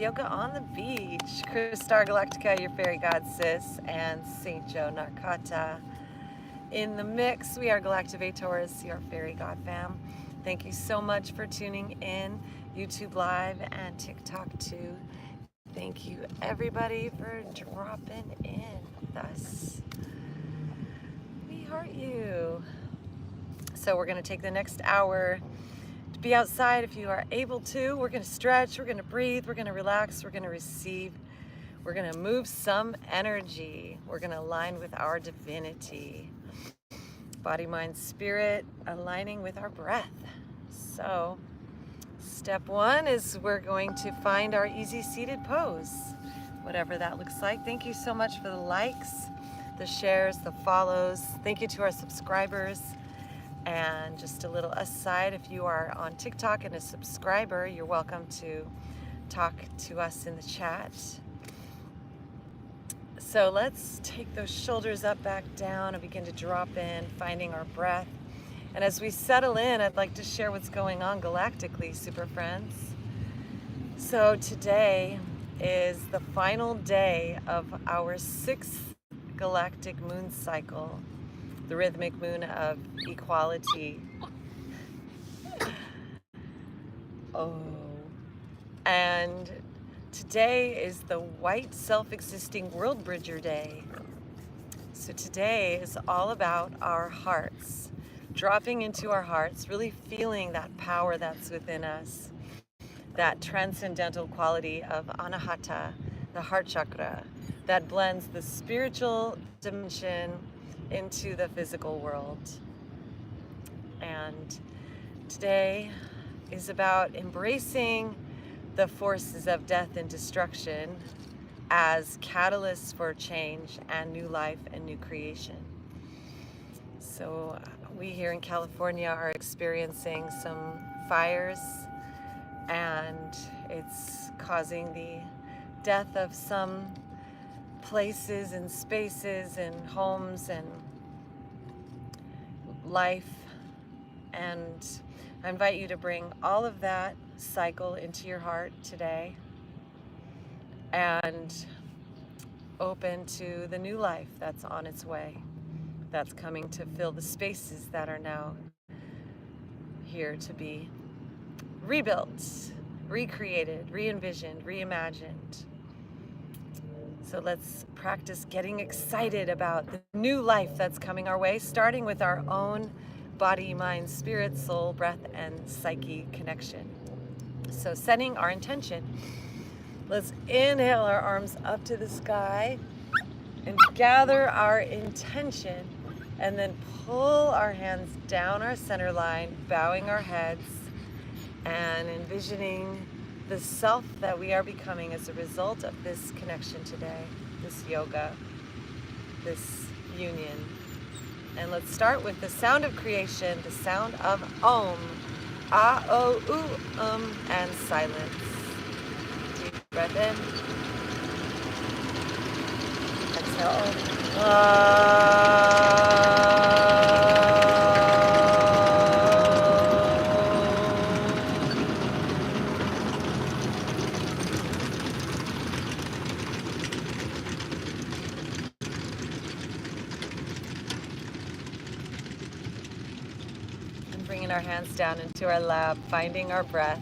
yoga on the beach. Star Galactica, your fairy god sis, and Saint Joe Narkata. In the mix, we are Galactivators, your fairy god fam. Thank you so much for tuning in, YouTube Live and TikTok too. Thank you everybody for dropping in with us. We heart you. So we're gonna take the next hour to be outside if you are able to. We're gonna stretch, we're gonna breathe, we're gonna relax, we're gonna receive. We're gonna move some energy. We're gonna align with our divinity. Body, mind, spirit, aligning with our breath. So, step one is we're going to find our easy seated pose, whatever that looks like. Thank you so much for the likes, the shares, the follows. Thank you to our subscribers. And just a little aside, if you are on TikTok and a subscriber, you're welcome to talk to us in the chat. So let's take those shoulders up, back down, and begin to drop in, finding our breath. And as we settle in, I'd like to share what's going on galactically, super friends. So today is the final day of our 6th galactic moon cycle, the rhythmic moon of equality. Oh. And today is the white self-existing world bridger day. So today is all about our hearts, dropping into our hearts, really feeling that power that's within us, that transcendental quality of anahata, the heart chakra, that blends the spiritual dimension into the physical world. And today is about embracing the forces of death and destruction as catalysts for change and new life and new creation. So we here in California are experiencing some fires, and it's causing the death of some places and spaces and homes and life. And I invite you to bring all of that cycle into your heart today and open to the new life that's on its way, that's coming to fill the spaces that are now here to be rebuilt, recreated, re-envisioned, reimagined. So let's practice getting excited about the new life that's coming our way, starting with our own body, mind, spirit, soul, breath, and psyche connection. So setting our intention. Let's inhale our arms up to the sky and gather our intention, and then pull our hands down our center line, bowing our heads and envisioning the self that we are becoming as a result of this connection today, this yoga, this union. And let's start with the sound of creation, the sound of Om. Ah, oh, ooh, and silence. Deep breath in. Exhale. Our hands down into our lap, finding our breath.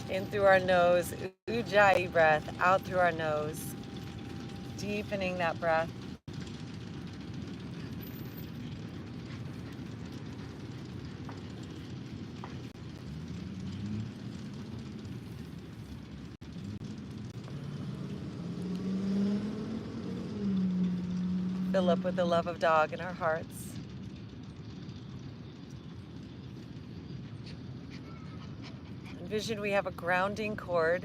In through our nose, ujjayi breath, out through our nose, deepening that breath. Fill up with the love of dog in our hearts. Envision we have a grounding cord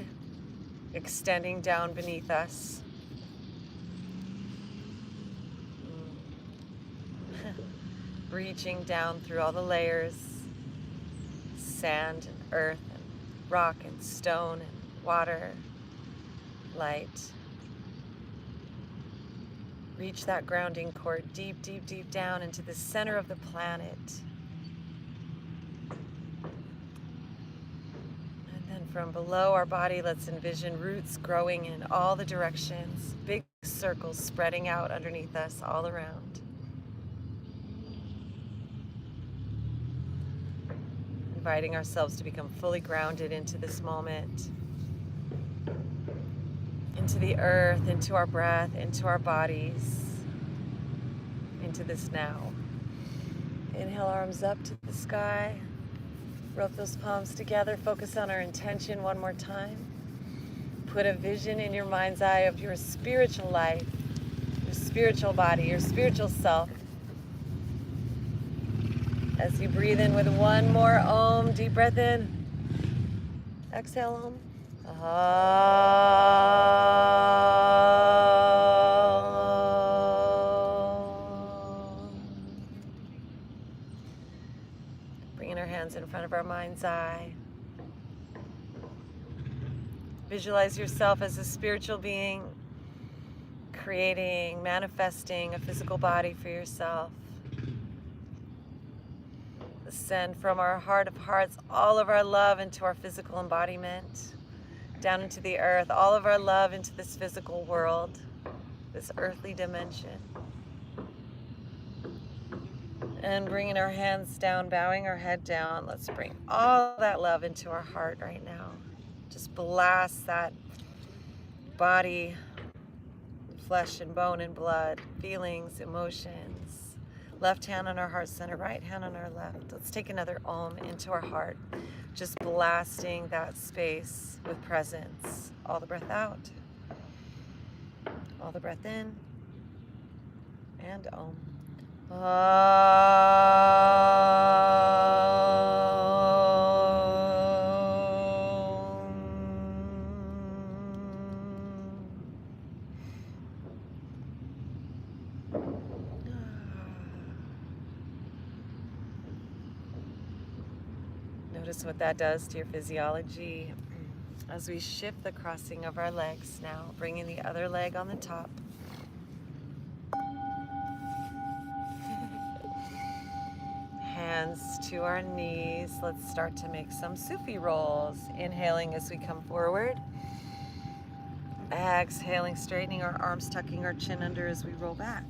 extending down beneath us. Reaching down through all the layers, sand and earth and rock and stone and water, light. Reach that grounding cord deep, deep, deep down into the center of the planet. from below our body, let's envision roots growing in all the directions, big circles spreading out underneath us all around. Inviting ourselves to become fully grounded into this moment, into the earth, into our breath, into our bodies, into this now. Inhale, arms up to the sky. Rub those palms together. Focus on our intention one more time. Put a vision in your mind's eye of your spiritual life, your spiritual body, your spiritual self. As you breathe in with one more Om, deep breath in. Exhale, Om. Bringing our hands in front of our mind's eye. Visualize yourself as a spiritual being, creating, manifesting a physical body for yourself. Send from our heart of hearts all of our love into our physical embodiment, down into the earth, all of our love into this physical world, this earthly dimension. And bringing our hands down, bowing our head down, let's bring all that love into our heart right now. Just blast that body, flesh and bone and blood, feelings, emotions. Left hand on our heart center, right hand on our left. Let's take another Om into our heart. Just blasting that space with presence. All the breath out. All the breath in. And Om. Notice what that does to your physiology as we shift the crossing of our legs now, bringing the other leg on the top. Hands to our knees. Let's start to make some Sufi rolls. Inhaling as we come forward. Exhaling, straightening our arms, tucking our chin under as we roll back.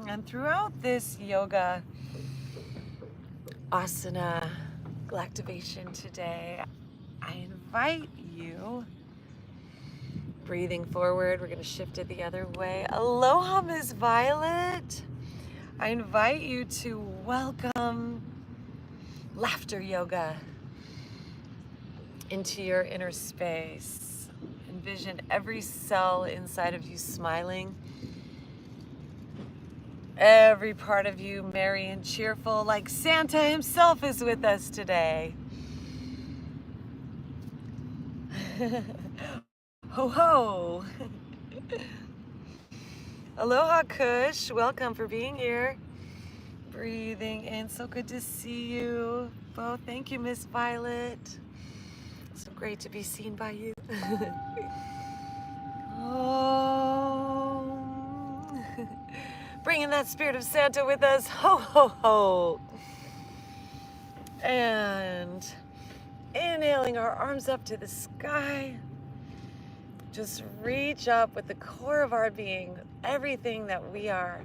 And throughout this yoga asana Galactivation today, I invite you, breathing forward, we're going to shift it the other way. Aloha, Ms. Violet. I invite you to welcome laughter yoga into your inner space. Envision every cell inside of you smiling. Every part of you merry and cheerful, like Santa himself is with us today. Ho ho! Aloha Kush, welcome for being here. Breathing in, so good to see you. Oh, thank you, Miss Violet. So great to be seen by you. Oh. Bringing that spirit of Santa with us. Ho, ho, ho. And inhaling our arms up to the sky. Just reach up with the core of our being, everything that we are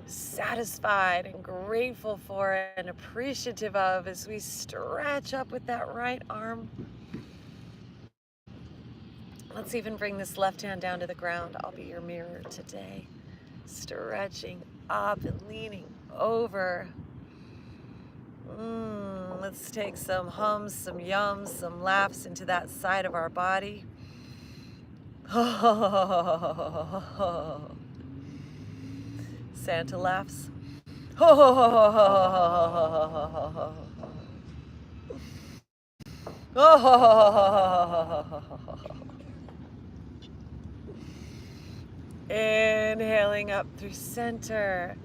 satisfied and grateful for and appreciative of as we stretch up with that right arm. Let's even bring this left hand down to the ground. I'll be your mirror today. Stretching up and leaning over. Let's take some hums, some yums, some laughs into that side of our body. Santa laughs. Inhaling up through center.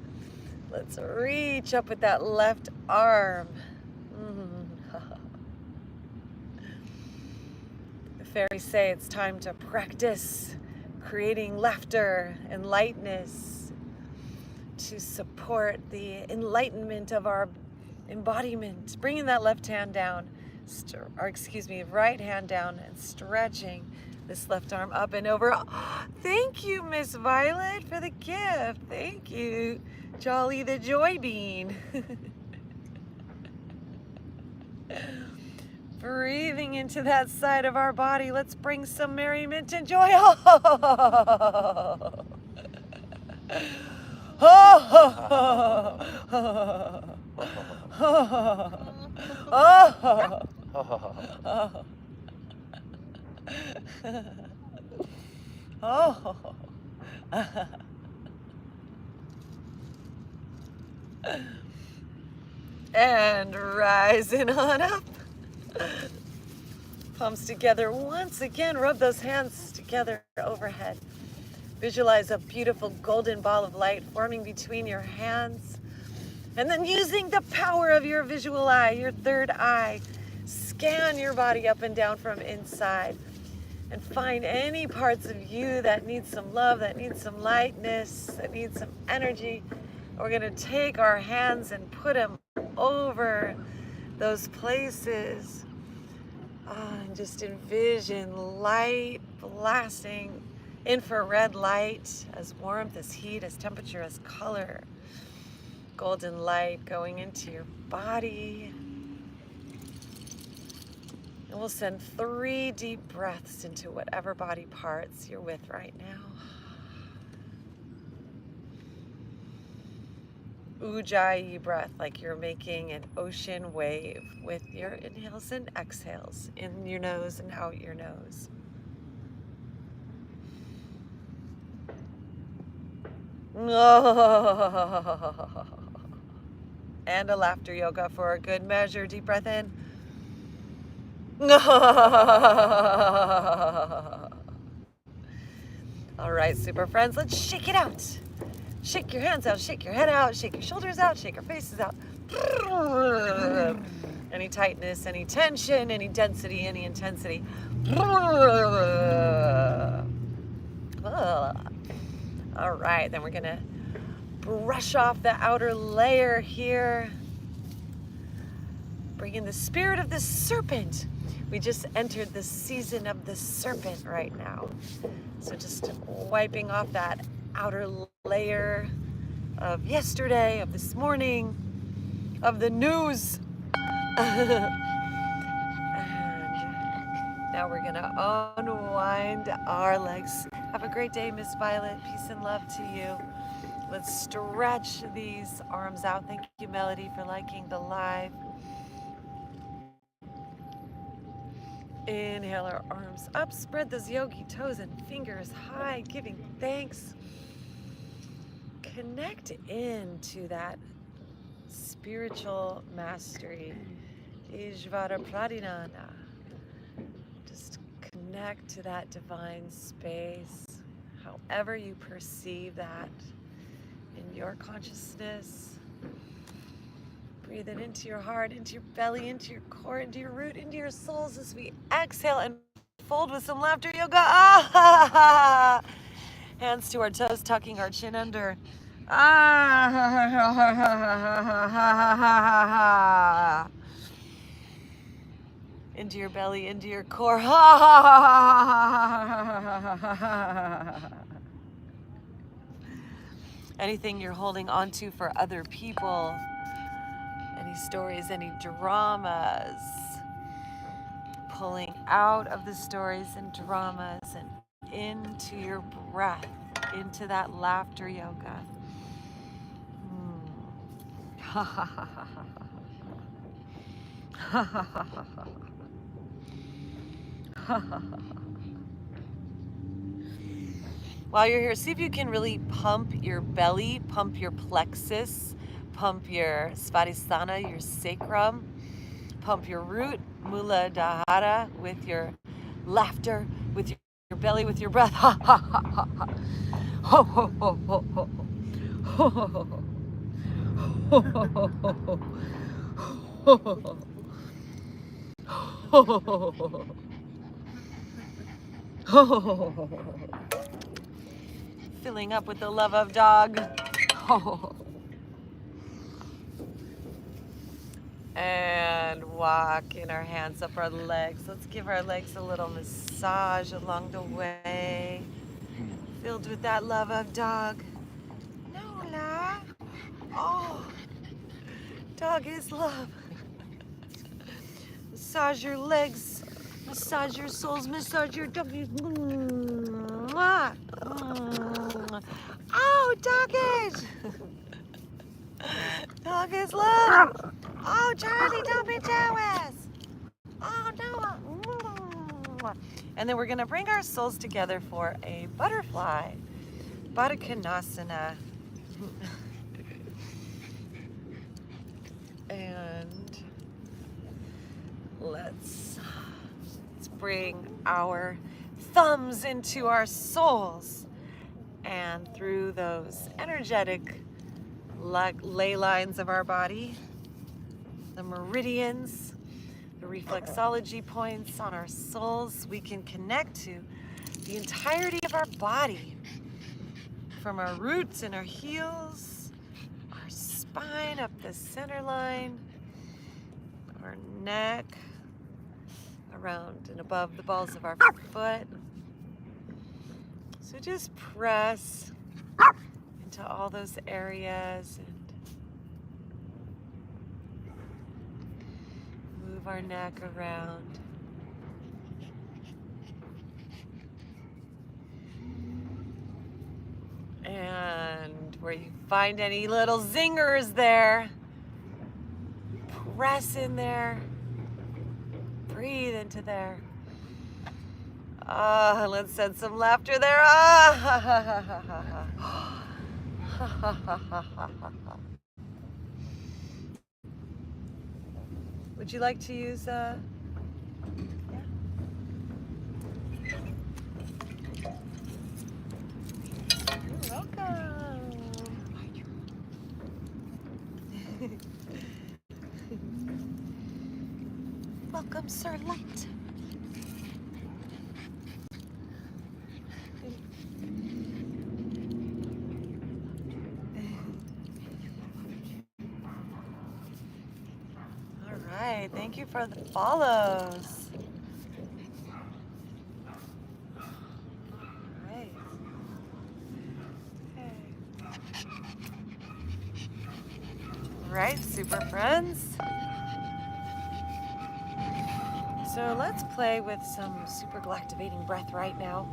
Let's reach up with that left arm. The fairies say it's time to practice creating laughter and lightness to support the enlightenment of our embodiment. Bringing that left hand down, right hand down, and stretching this left arm up and over. Oh, thank you, Miss Violet, for the gift. Thank you, Jolly the Joy Bean. Breathing into that side of our body. Let's bring some merriment and joy. And rising on up. Palms together once again. Rub those hands together overhead. Visualize a beautiful golden ball of light forming between your hands. And then using the power of your visual eye, your third eye, scan your body up and down from inside. And find any parts of you that need some love, that need some lightness, that need some energy. We're going to take our hands and put them over those places. And just envision light blasting, infrared light, as warmth, as heat, as temperature, as color. Golden light going into your body. And we'll send 3 deep breaths into whatever body parts you're with right now. Ujjayi breath, like you're making an ocean wave with your inhales and exhales in your nose and out your nose. And a laughter yoga for a good measure. Deep breath in. All right, super friends, let's shake it out. Shake your hands out, shake your head out, shake your shoulders out, shake your faces out. Any tightness, any tension, any density, any intensity. All right, then we're gonna brush off the outer layer here. Bring in the spirit of the serpent. We just entered the season of the serpent right now. So just wiping off that outer layer of yesterday, of this morning, of the news. And now we're gonna unwind our legs. Have a great day, Miss Violet. Peace and love to you. Let's stretch these arms out. Thank you, Melody, for liking the live. Inhale our arms up, spread those yogi toes and fingers high, giving thanks. Connect into that spiritual mastery. Ishvara Pradinana. Just connect to that divine space, however you perceive that in your consciousness. Breathe it into your heart, into your belly, into your core, into your root, into your souls as we exhale and fold with some laughter yoga. Ah! Hands to our toes, tucking our chin under. Ah! Into your belly, into your core. Anything you're holding on to for other people. Any stories, any dramas, pulling out of the stories and dramas and into your breath, into that laughter yoga. While you're here, see if you can really pump your belly, pump your plexus, pump your shavasana, your sacrum, pump your root, muladhara, with your laughter, with your belly, with your breath. Ha ha ha ha ha. Ho ho ho ho ho. Ho ho ho ho. Filling up with the love of dog. And walking our hands up our legs. Let's give our legs a little massage along the way. Filled with that love of dog. Nola. Oh, dog is love. Massage your legs. Massage your soles. Massage your doggies. Oh, doggies. Dog is love. Oh, Charlie, don't be jealous. Oh, no. And then we're going to bring our souls together for a butterfly. Baddha Konasana. And let's bring our thumbs into our soles. And through those energetic ley lines of our body, the meridians, the reflexology points on our souls, we can connect to the entirety of our body, from our roots and our heels, our spine up the center line, our neck, around and above the balls of our foot. So just press into all those areas and move our neck around. And where you find any little zingers there, press in there, breathe into there. Let's send some laughter there. Would you like to use yeah? You're welcome. Welcome, Sir Light. Thank you for the follows. Right. Okay. Right, super friends. So let's play with some super galactivating breath right now.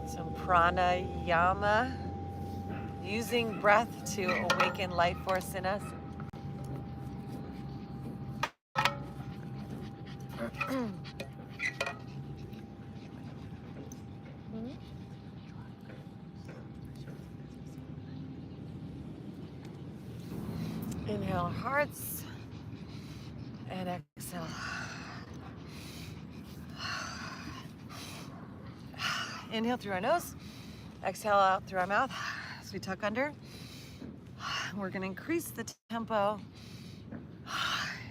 Some pranayama, using breath to awaken life force in us. Inhale hearts and exhale. Inhale through our nose, exhale out through our mouth as we tuck under. We're going to increase the tempo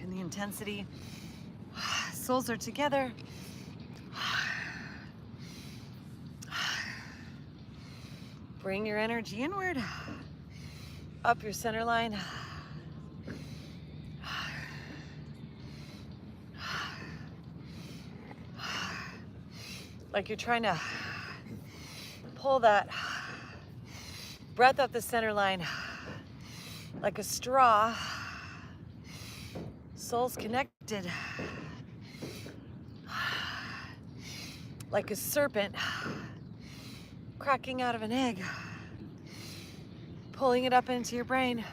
and the intensity. Souls are together. Bring your energy inward, up your center line. Like you're trying to pull that breath up the center line like a straw. Souls connected. Like a serpent cracking out of an egg, pulling it up into your brain.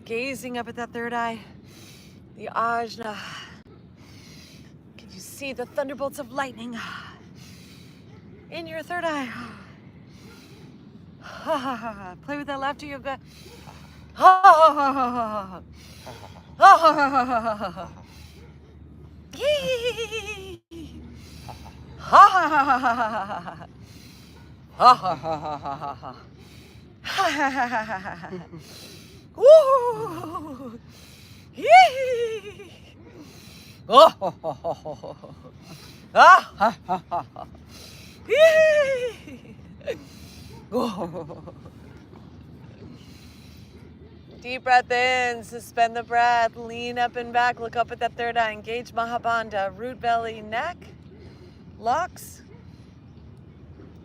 Gazing up at that third eye, the ajna. Can you see the thunderbolts of lightning in your third eye? Play with that laughter yoga. Ha ha ha ha ha ha ha. Ha ha ha ha ha ha. Woo! Yee! Oh ho ho ho ho ho. Ah ha ha ha ha. Yee! Oh. Deep breath in, suspend the breath, lean up and back, look up at that third eye, engage Mahabandha, root, belly, neck, locks.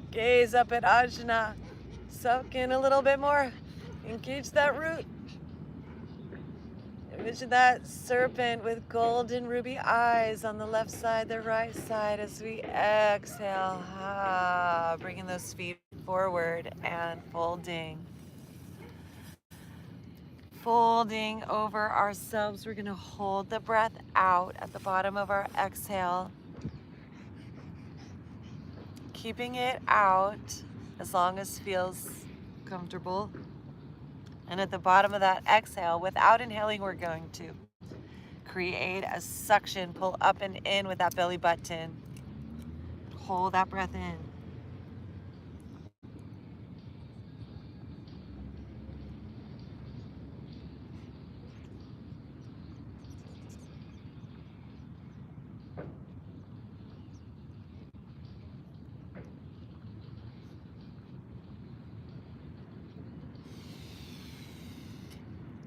Gaze up at Ajna, soak in a little bit more, engage that root. Envision that serpent with golden ruby eyes on the left side, the right side as we exhale, bringing those feet forward and folding. Folding over ourselves, we're gonna hold the breath out at the bottom of our exhale. Keeping it out as long as feels comfortable. And at the bottom of that exhale, without inhaling, we're going to create a suction, pull up and in with that belly button. Hold that breath in.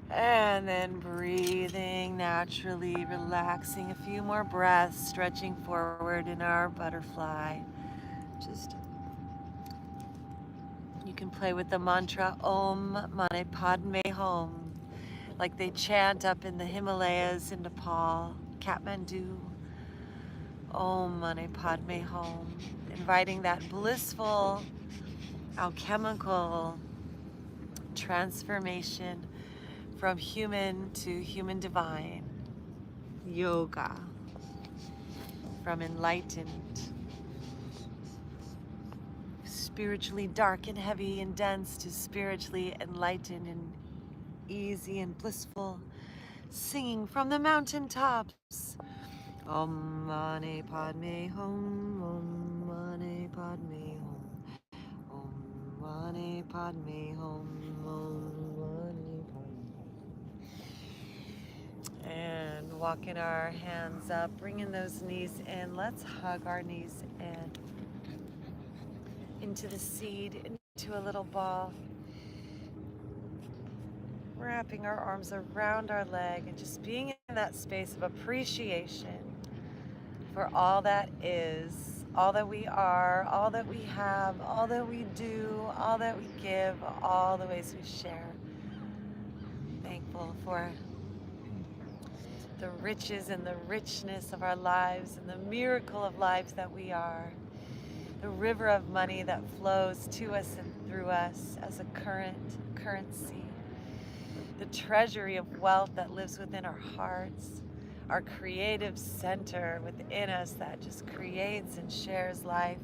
And then breathing naturally, relaxing a few more breaths, stretching forward in our butterfly. Just, you can play with the mantra Om Mani Padme Hum, like they chant up in the Himalayas in Nepal, Kathmandu. Om Mani Padme Hum, inviting that blissful, alchemical transformation from human to human divine, yoga, from enlightened, spiritually dark and heavy and dense to spiritually enlightened and easy and blissful, singing from the mountaintops. Om Mani Padme Hum, Om Mani Padme Hum, Om Mani Padme Hum, Om Mani Padme. And walking our hands up, bringing those knees in. Let's hug our knees in. Into the seed, into a little ball. Wrapping our arms around our leg and just being in that space of appreciation for all that is, all that we are, all that we have, all that we do, all that we give, all the ways we share. Thankful for the riches and the richness of our lives and the miracle of lives that we are. The river of money that flows to us and through us as a currency. The treasury of wealth that lives within our hearts. Our creative center within us that just creates and shares life.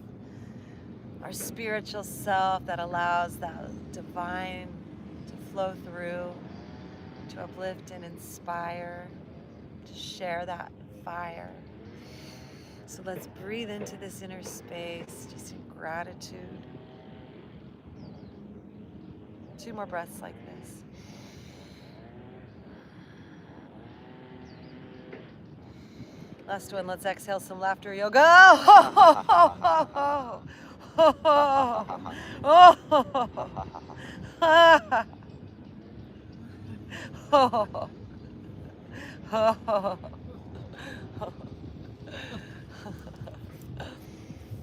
Our spiritual self that allows that divine to flow through, to uplift and inspire, to share that fire. So let's breathe into this inner space, just in gratitude. 2 more breaths like this. Last one, let's exhale some laughter yoga.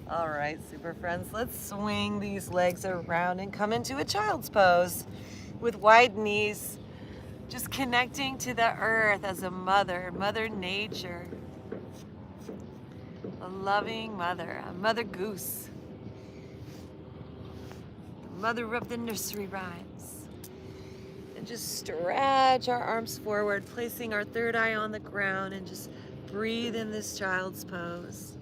All right, super friends, let's swing these legs around and come into a child's pose with wide knees, just connecting to the earth as a mother, Mother Nature, a loving mother, a mother goose, the mother of the nursery rhymes. And just stretch our arms forward, placing our third eye on the ground, and just breathe in this child's pose.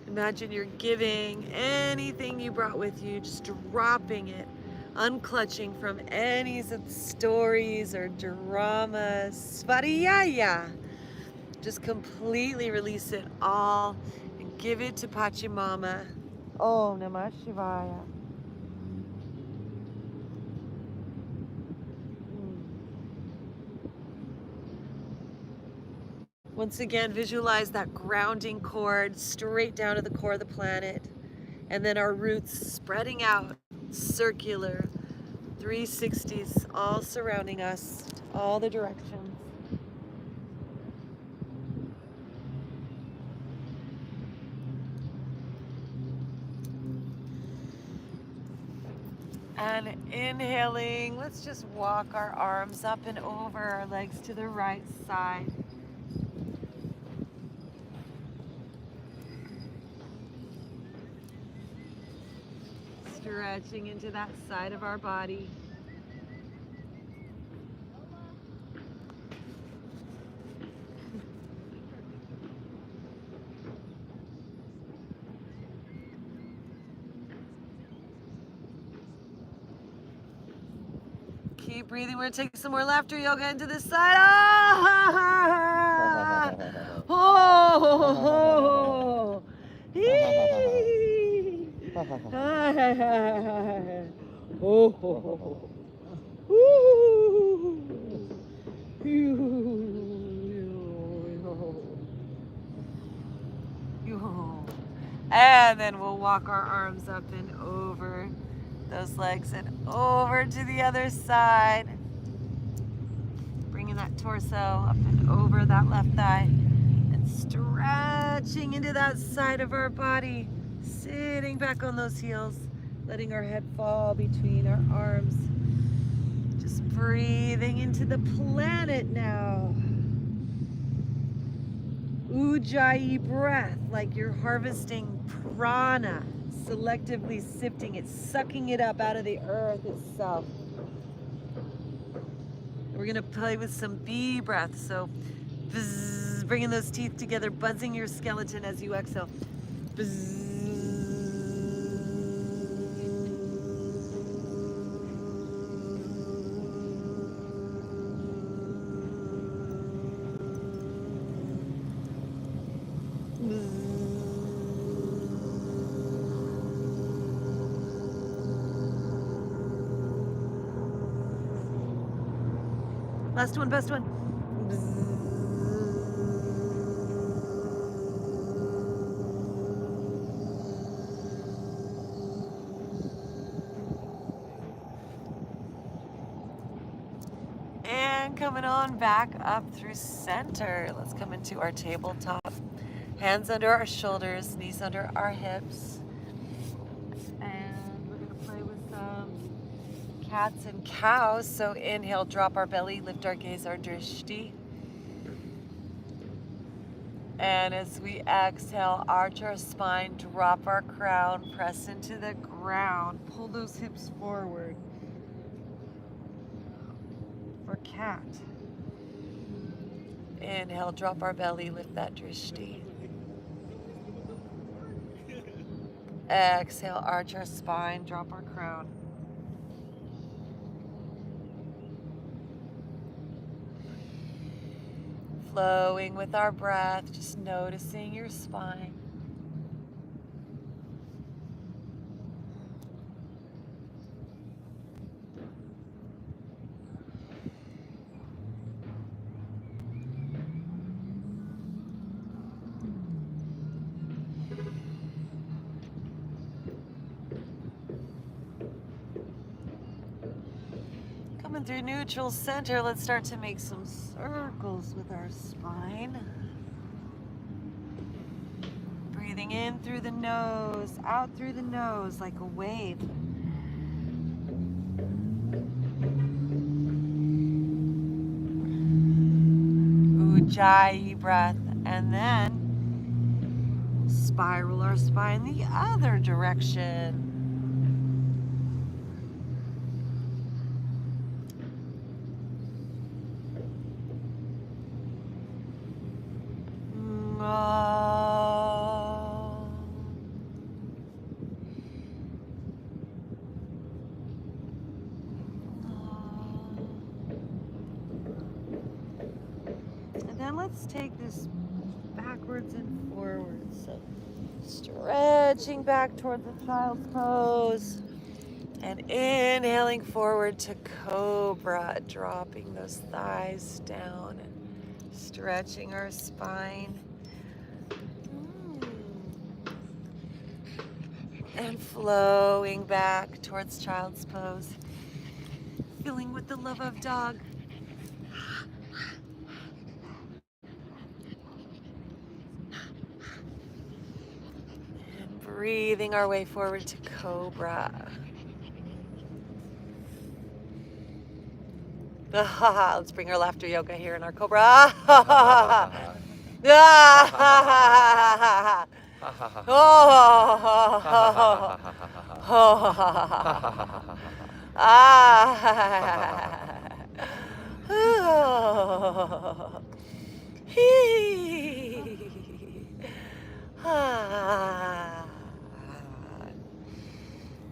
Imagine you're giving anything you brought with you, just dropping it, unclutching from any of the stories or dramas, svariyaya, Just completely release it all and give it to Pachamama. Om Namah Shivaya. Once again, visualize that grounding cord straight down to the core of the planet. And then our roots spreading out, circular, 360s, all surrounding us, all the directions. And inhaling, let's just walk our arms up and over, our legs to the right side. Stretching into that side of our body. Keep breathing. We're going to take some more laughter yoga into this side. Ah! Oh! And then we'll walk our arms up and over those legs and over to the other side. Bringing that torso up and over that left thigh and stretching into that side of our body. Sitting back on those heels, letting our head fall between our arms. Just breathing into the planet now. Ujjayi breath, like you're harvesting prana, selectively sifting it, sucking it up out of the earth itself. We're gonna play with some bee breath, so bzz, bringing those teeth together, buzzing your skeleton as you exhale. Bzz. Last one, best one. And coming on back up through center. Let's come into our tabletop. Hands under our shoulders, knees under our hips. And we're gonna play with some cats and cows. So inhale, drop our belly, lift our gaze, our drishti. And as we exhale, arch our spine, drop our crown, press into the ground, pull those hips forward for cat. Inhale, drop our belly, lift that drishti. Exhale, arch our spine, drop our crown. Flowing with our breath, just noticing your spine. Coming through neutral center, let's start to make some circles with our spine. Breathing in through the nose, out through the nose like a wave. Ujjayi breath, and then spiral our spine the other direction. let's take this backwards and forwards. So stretching back toward the child's pose. And inhaling forward to cobra, dropping those thighs down and stretching our spine. And flowing back towards child's pose. Filling with the love of dog. And breathing our way forward to cobra. Let's bring our laughter yoga here in our cobra.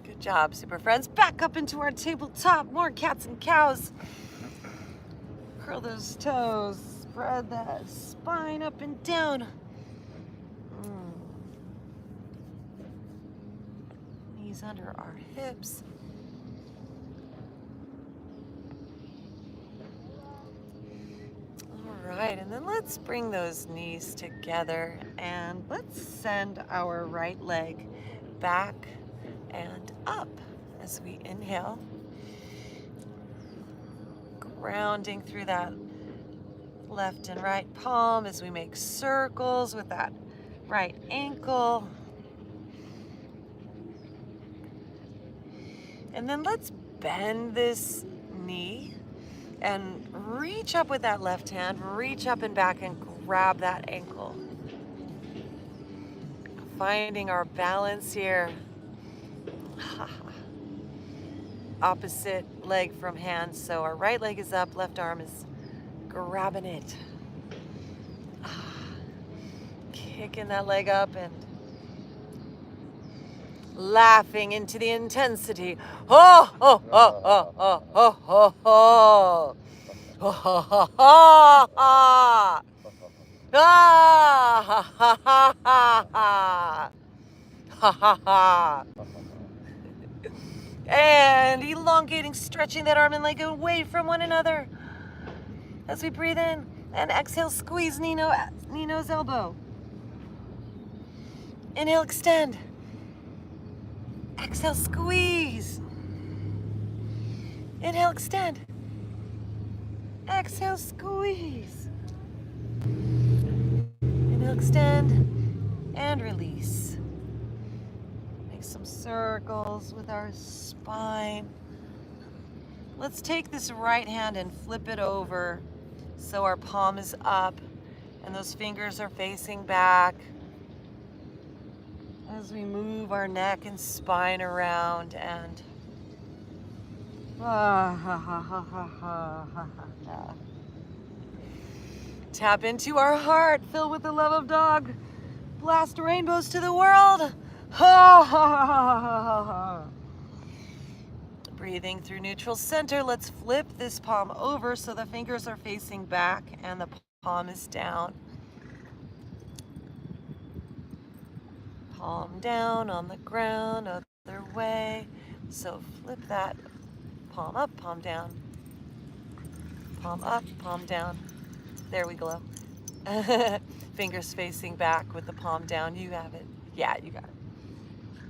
Good job, super friends. Back up into our tabletop. More cats and cows. Curl those toes. Spread that spine up and down. Knees under our hips. All right, and then let's bring those knees together and let's send our right leg back and up as we inhale. Grounding through that left and right palm as we make circles with that right ankle. And then let's bend this knee and reach up with that left hand, reach up and back and grab that ankle. Finding our balance here. Opposite leg from hand, so our right leg is up, left arm is grabbing it. Kicking that leg up and laughing into the intensity. Oh, oh, oh, oh, oh, oh, oh, oh. Oh, ha, ha, ha, ha. Ah, ha, ha, ha, ha. Ha, ha, ha. And elongating, stretching that arm and leg away from one another. As we breathe in and exhale, squeeze Nino's elbow. Inhale, extend. Exhale, squeeze. Inhale, extend. Exhale, squeeze. Inhale, extend, and release. Make some circles with our spine. Let's take this right hand and flip it over so our palm is up and those fingers are facing back. As we move our neck and spine around and tap into our heart, filled with the love of dog. Blast rainbows to the world. Breathing through neutral center, let's flip this palm over so the fingers are facing back and the palm is down. Palm down on the ground, other way. So flip that palm up, palm down. Palm up, palm down. There we go. Fingers facing back with the palm down. You have it. Yeah, you got it.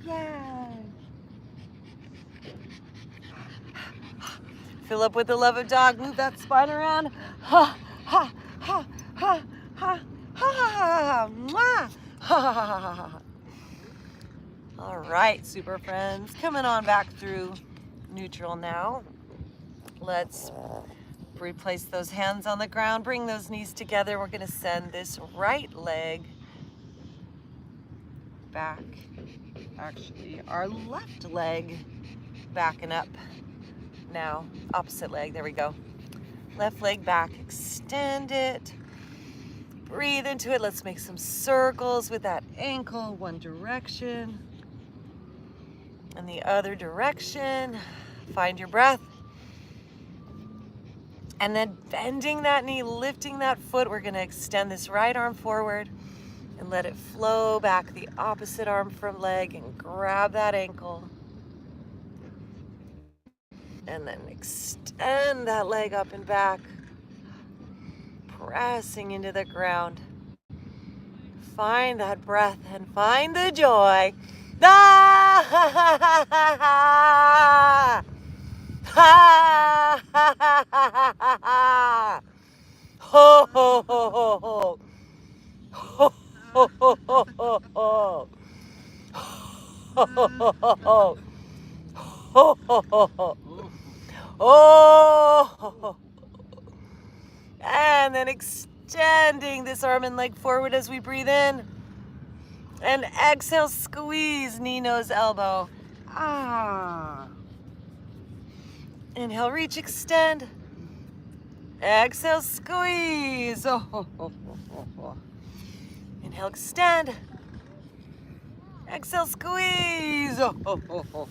Yay. Fill up with the love of dog. Move that spine around. Ha, ha, ha, ha, ha, ha, mwah. Ha, ha, ha, ha, ha. All right, super friends. Coming on back through neutral now. Let's replace those hands on the ground. Bring those knees together. We're going to send this right leg back. Actually, our left leg backing up. Now, opposite leg. There we go. Left leg back. Extend it. Breathe into it. Let's make some circles with that ankle. One direction and the other direction. Find your breath. And then bending that knee, lifting that foot. We're gonna extend this right arm forward and let it flow back the opposite arm from leg and grab that ankle. And then extend that leg up and back, pressing into the ground. Find that breath and find the joy. Ah! Ha ha ha ha ha ha! Ho ho ho ho ho! Ho ho ho ho ho ho! Ho ho ho ho ho! Ho ho ho ho! Oh! And then extending this arm and leg forward as we breathe in. And exhale, squeeze knee, nose, elbow. Ah. Inhale, reach, extend. Exhale, squeeze. Oh. Inhale, extend. Exhale, squeeze. Oh.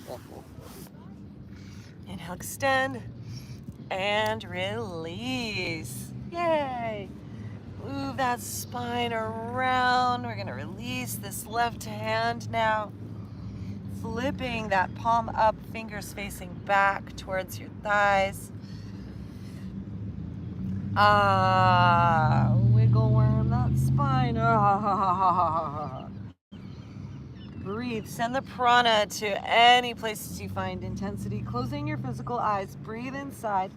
Inhale, extend. And release. Yay. Move that spine around. We're going to release this left hand now. Flipping that palm up, fingers facing back towards your thighs. Wiggle worm that spine. Breathe. Send the prana to any places you find intensity. Closing your physical eyes. Breathe inside.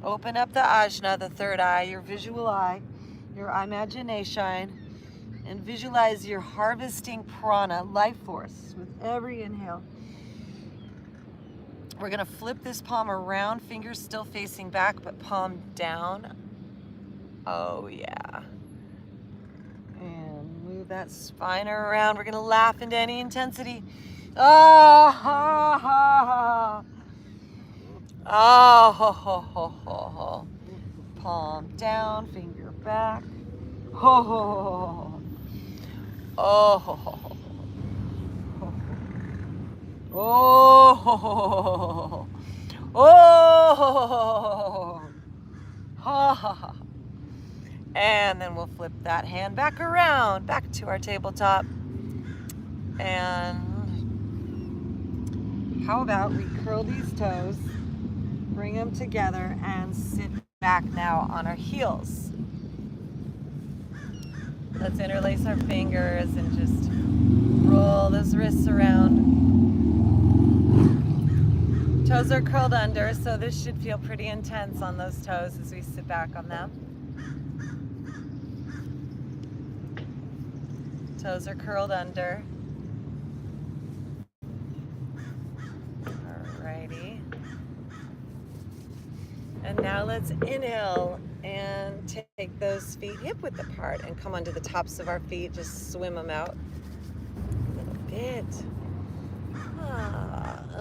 Open up the ajna, the third eye, your visual eye, your imagination, and visualize you're harvesting prana, life force, with every inhale. We're going to flip this palm around, fingers still facing back, but palm down. Oh, yeah. And move that spine around. We're going to laugh into any intensity. Ah, ha, ha, ha. Oh, ho, ho, ho, ho, ho. Palm down, finger back. Ho, ho, ho, ho. Oh, ho, ho, ho. Oh, ho, ho, ho. Oh, ha, ha, ha. And then we'll flip that hand back around, back to our tabletop. And how about we curl these toes, bring them together, and sit back now on our heels. Let's interlace our fingers and just roll those wrists around. Toes are curled under, so this should feel pretty intense on those toes as we sit back on them. Toes are curled under. Alrighty. And now let's inhale and take those feet hip width apart and come onto the tops of our feet. Just swim them out a little bit.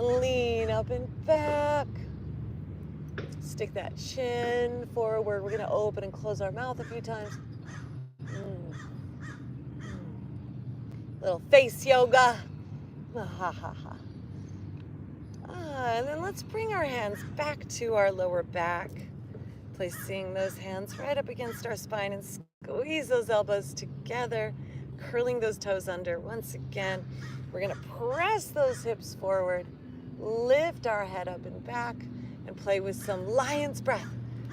Lean up and back. Stick that chin forward. We're going to open and close our mouth a few times. Little face yoga. And then let's bring our hands back to our lower back, placing those hands right up against our spine and squeeze those elbows together, curling those toes under. Once again, we're going to press those hips forward, lift our head up and back, and play with some lion's breath.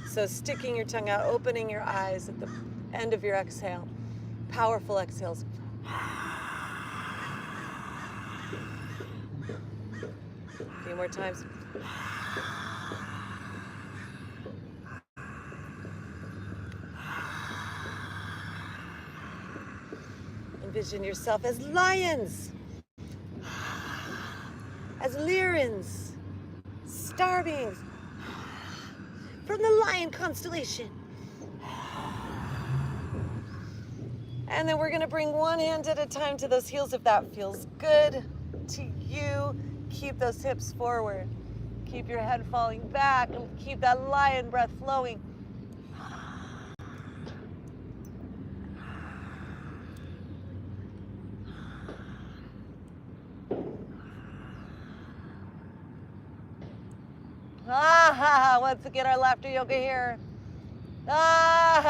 So sticking your tongue out, opening your eyes at the end of your exhale. Powerful exhales. A few more times. Envision yourself as lions, as lyrans, star beings from the lion constellation. And then we're going to bring one hand at a time to those heels if that feels good to you. Keep those hips forward. Keep your head falling back and keep that lion breath flowing. Ah, let's get our laughter yoga here. Ah,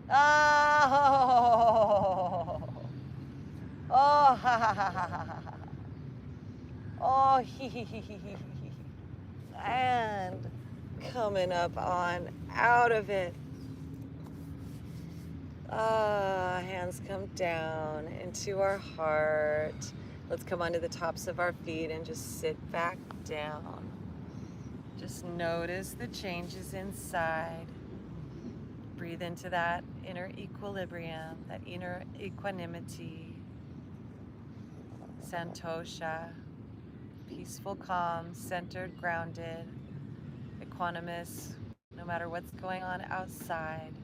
ah, oh, ha, ha, ha, ha, ha, ha. Oh, hee, hee, hee, hee, hee, hee. And coming up on out of it. Hands come down into our heart. Let's come onto the tops of our feet and just sit back down. Just notice the changes inside. Breathe into that inner equilibrium, that inner equanimity, santosha, peaceful, calm, centered, grounded, equanimous, no matter what's going on outside.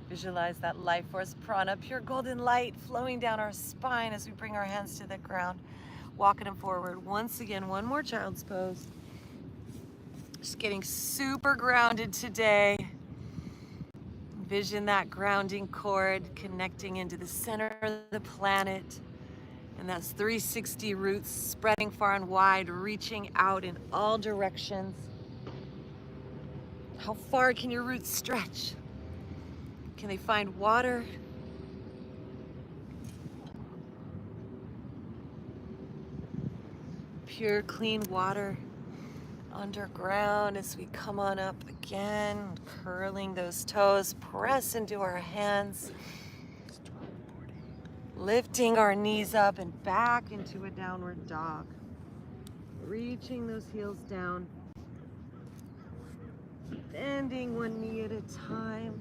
Visualize that life force prana, pure golden light flowing down our spine as we bring our hands to the ground, walking them forward. Once again, one more child's pose. Just getting super grounded today. Envision that grounding cord connecting into the center of the planet. And that's 360 roots spreading far and wide, reaching out in all directions. How far can your roots stretch? Can they find water? Pure, clean water underground as we come on up again, curling those toes, press into our hands, lifting our knees up and back into a downward dog. Reaching those heels down, bending one knee at a time.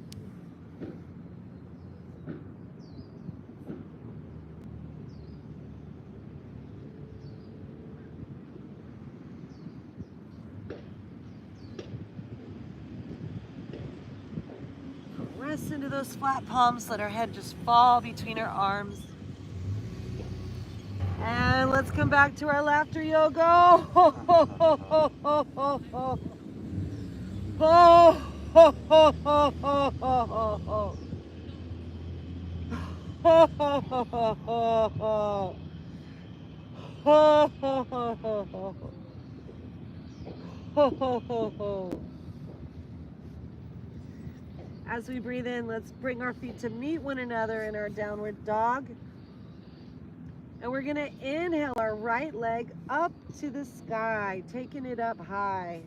Press into those flat palms, let our head just fall between our arms. And let's come back to our laughter yoga. Oh, ho, ho, ho, ho, ho, ho. Oh, ho, ho, ho, ho, ho, ho. Ho, ho, ho, ho, ho, ho. Ho, ho, ho, ho, ho. Ho, ho, ho, ho. As we breathe in, let's bring our feet to meet one another in our downward dog. And we're gonna inhale our right leg up to the sky, taking it up high.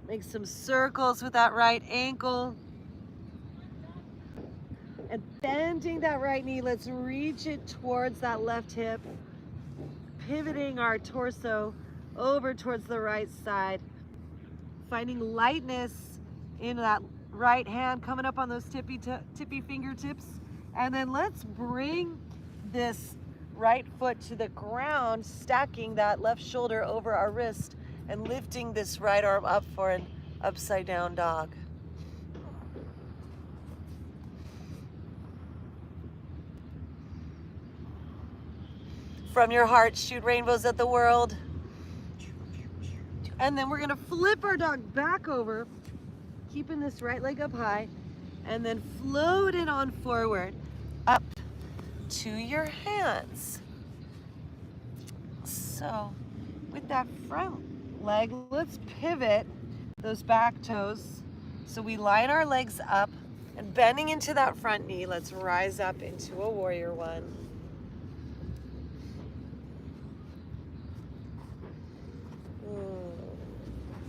Make some circles with that right ankle. And bending that right knee, let's reach it towards that left hip. Pivoting our torso over towards the right side. Finding lightness in that right hand, coming up on those tippy fingertips. And then let's bring this right foot to the ground, stacking that left shoulder over our wrist and lifting this right arm up for an upside down dog. From your heart, shoot rainbows at the world. And then we're gonna flip our dog back over, keeping this right leg up high, and then float it on forward, up to your hands. So with that front leg, let's pivot those back toes. So we line our legs up and bending into that front knee, let's rise up into a warrior one.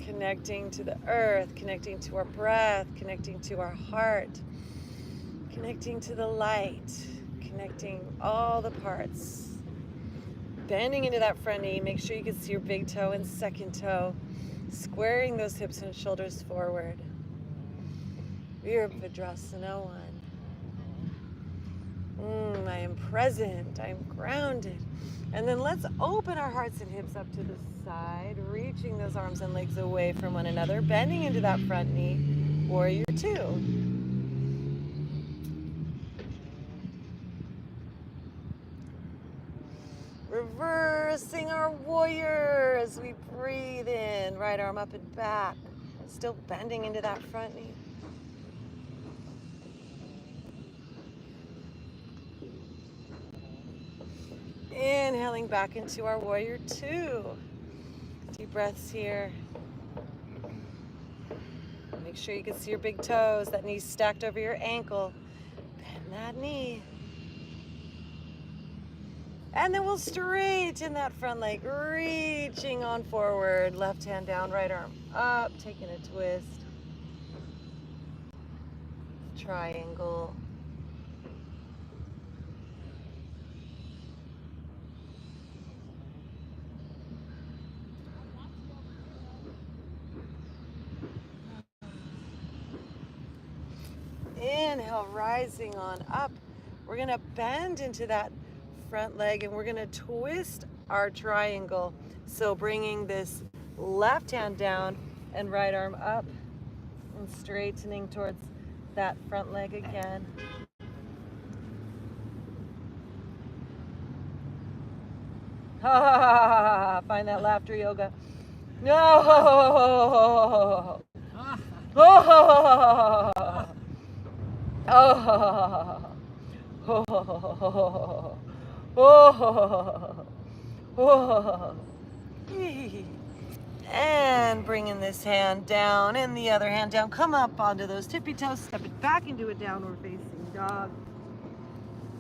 Connecting to the earth, connecting to our breath, connecting to our heart, connecting to the light, connecting all the parts. Bending into that front knee, make sure you can see your big toe and second toe, squaring those hips and shoulders forward. Virabhadrasana one. I am present, I am grounded. And then let's open our hearts and hips up to the side, reaching those arms and legs away from one another, bending into that front knee, warrior two. Reversing our warrior as we breathe in, right arm up and back, still bending into that front knee. Inhaling back into our warrior two. Deep breaths here. Make sure you can see your big toes. That knee's stacked over your ankle. Bend that knee. And then we'll straighten that front leg, reaching on forward. Left hand down, right arm up, taking a twist. Triangle. Inhale, rising on up. We're gonna bend into that front leg and we're gonna twist our triangle. So bringing this left hand down and right arm up and straightening towards that front leg again. Find that laughter yoga. No. And bringing this hand down and the other hand down. Come up onto those tippy toes. Step it back into a downward facing dog.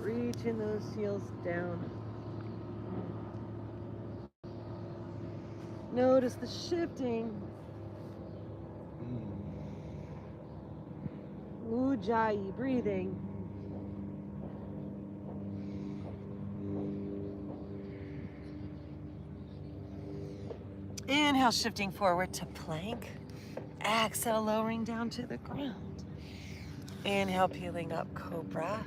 Reaching those heels down. Notice the shifting. Ujjayi, breathing. Inhale, shifting forward to plank. Exhale, lowering down to the ground. Inhale, peeling up, cobra.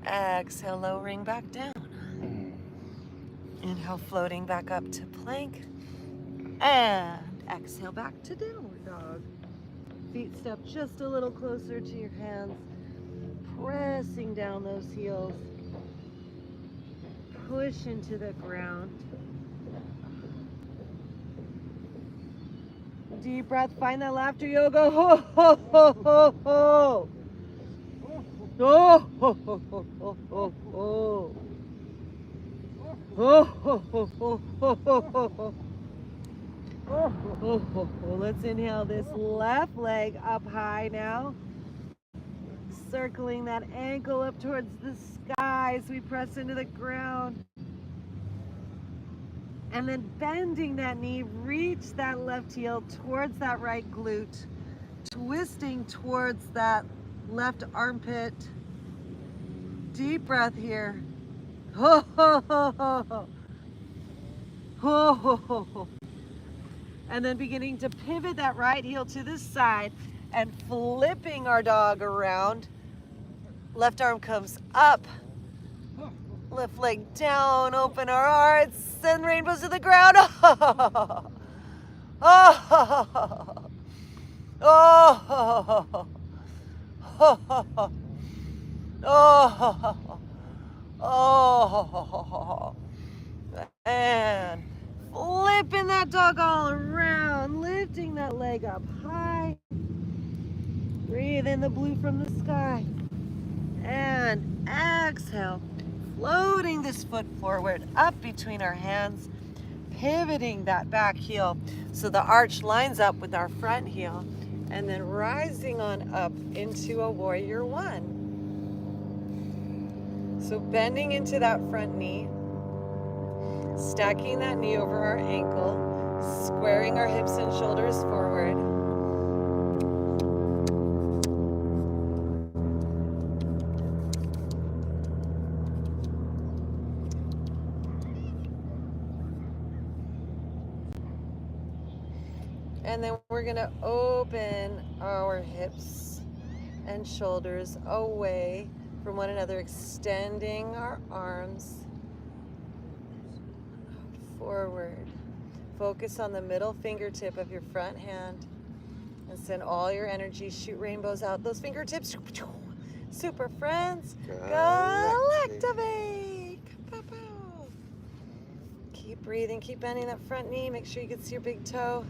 Exhale, lowering back down. Inhale, floating back up to plank. And exhale, back to downward dog. Feet step just a little closer to your hands. Pressing down those heels. Push into the ground. Deep breath, find that laughter yoga. Ho, ho, ho, ho, ho. Oh, ho, ho, ho, ho, ho, ho. Oh, ho, ho, ho, ho, ho, ho. Oh, ho, ho, ho. Let's inhale this left leg up high now. Circling that ankle up towards the sky as we press into the ground. And then bending that knee, reach that left heel towards that right glute. Twisting towards that left armpit. Deep breath here. Ho, ho, ho, ho, ho. Ho, ho, ho, ho. And then beginning to pivot that right heel to the side and flipping our dog around. Left arm comes up. Left leg down, open our hearts, send rainbows to the ground. Oh, oh, oh, oh, oh, and flipping that dog all around, lifting that leg up high. Breathe in the blue from the sky. And exhale. Floating this foot forward, up between our hands, pivoting that back heel so the arch lines up with our front heel, and then rising on up into a warrior one. So bending into that front knee, stacking that knee over our ankle, squaring our hips and shoulders forward. And then we're gonna open our hips and shoulders away from one another, extending our arms forward. Focus on the middle fingertip of your front hand and send all your energy, shoot rainbows out those fingertips. Super friends, Galactivate. Keep breathing, keep bending that front knee. Make sure you can see your big toe.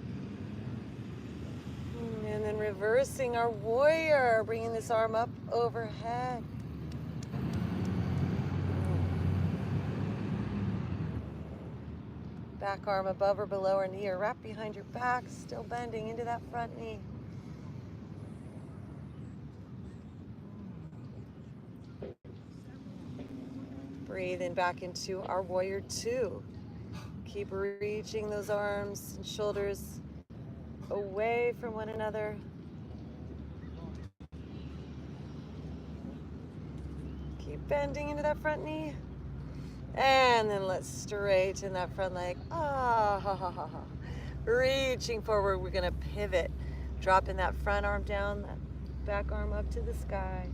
And then reversing our warrior, bringing this arm up overhead. Back arm above or below our knee or wrapped behind your back, still bending into that front knee. Breathing back into our warrior two. Keep reaching those arms and shoulders away from one another. Keep bending into that front knee. And then let's straighten that front leg. Ah, ha, ha, ha, ha. Reaching forward, we're gonna pivot. Dropping that front arm down, that back arm up to the sky.